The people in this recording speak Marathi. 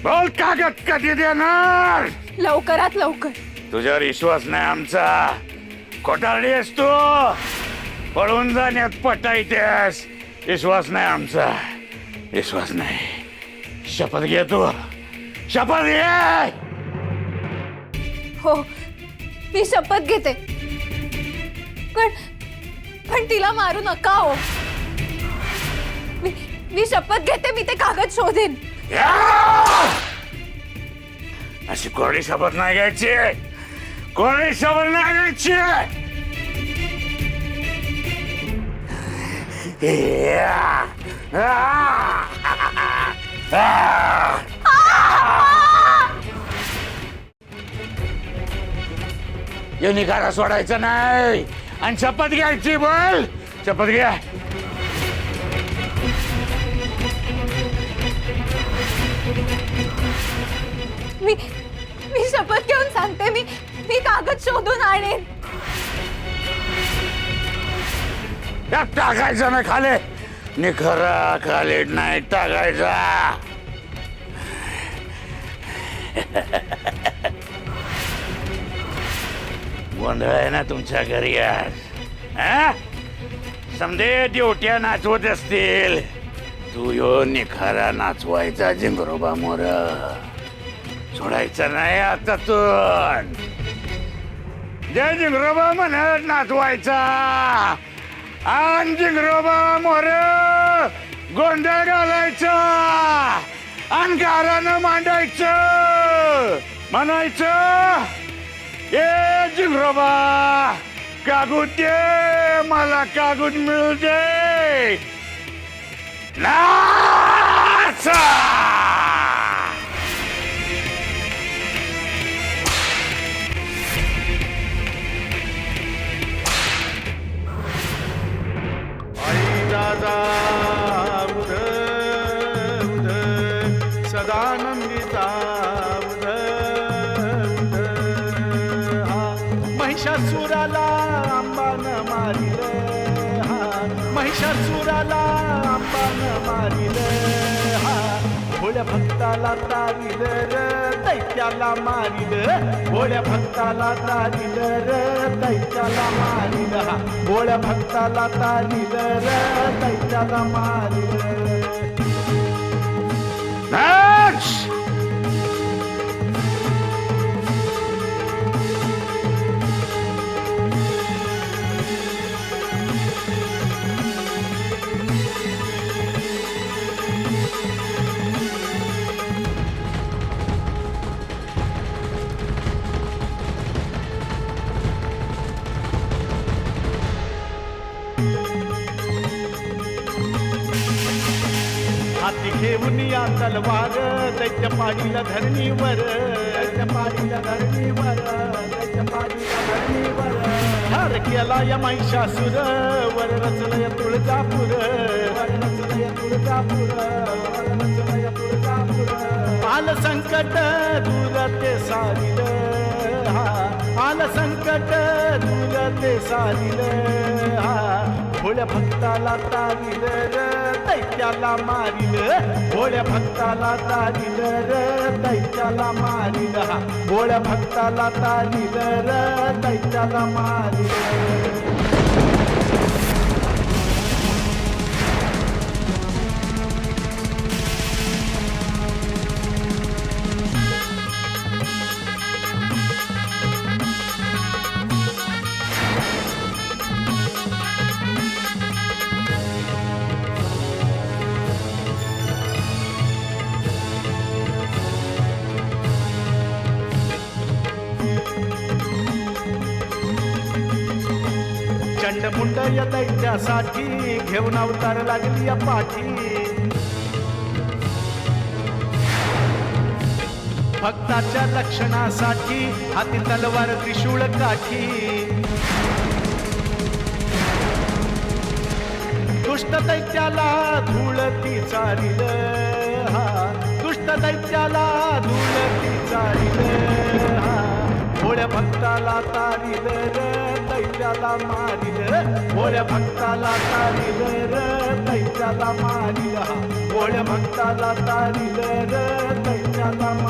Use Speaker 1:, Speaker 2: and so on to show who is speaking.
Speaker 1: बोल कागद कधी देणार?
Speaker 2: लवकरात लवकर.
Speaker 1: तुझ्यावर विश्वास नाही आमचा. खोटारडी आहेस तू. पळून जाण्यात पटायतेस. विश्वास नाही आमचा. विश्वास नाही. शपथ घे तू. शपथ घे.
Speaker 2: हो मी शपथ घेते. पण तिला मारू नका हो. मी शपथ घेते. मी ते कागद शोधेन.
Speaker 1: अशी कोरडी शपथ नाही घ्यायची. कोरडी शपथ नाही घ्यायची. ये निकारा सोडायचं नाही आणि शपथ घ्यायची. बोल शपथ घ्या.
Speaker 2: मी शपथ घेऊन सांगते. मी कागद शोधून आणेन.
Speaker 1: त्यात टाकायचं नाही खाली. निखरा खाली नाही टाकायचा. गोंधळ आहे ना तुमच्या घरी आज? समजे ड्युट्या नाचवत असतील. तू यो निखारा नाचवायचा जिंगरोबा मोर. सोडायचं नाही आतातून. जय जिंगरोबा म्हणत नाचवायचा. आन जिंगरोबा मोर गोंधळ घालायचा. आणि गारानं मांडायचं. म्हणायचं ए जिंगरोबा कागद दे. मला कागद मिळू दे. नाचा.
Speaker 3: दादा उद उद सदानंदिता उद उद हा महिषासुराला अंबानं मारिलं. हा महिषासुराला अंबानं मारिलं. हा भोळ्या भक्ताला तारिलं र दैत्याला मारिलं. भोळ्या भक्ताला तारिलं र दैत्याला मारिलं. हा भोळ्या भक्ताला तारिलं र दैत्याला मारिलं.
Speaker 1: नाच.
Speaker 3: हाती घेऊन या तलवार दैत्य पाडीला धरणीवर. दैत्य पाडीला धरणीवर. दैत्य पाडीला धरणीवर. ठार केला या महिषासुर. वर रचलय तुळजापूर. वर रचलय तुळजापूर. वर रचलय तुळजापूर. आल संकट दूर ते सारिलं. हा आल संकट दूर ते सारिलं. हा भोळ्या भक्ताला तारिलं र दैत्याला मारिलं. भोळ्या भक्ताला तारिलं र दैत्याला मारिलं. हा भोळ्या भक्ताला तारिलं र दैत्याला मारिलं. चंडमुंड या दैत्यासाठी घेऊन अवतार लागली या पाठी. भक्ताच्या लक्षणासाठी हाती तलवार त्रिशूळ काठी. दुष्ट दैत्याला धूळ ती चारिलं. हा दुष्ट दैत्याला धूळ ती चारिलं. हा भोळ्या भक्ताला तारिलं र दैत्याला मारिलं. भोळ्या भक्ताला तारिलं र दैत्याला मारिलं. भोळ्या भक्ताला तारिलं र दैत्याला आता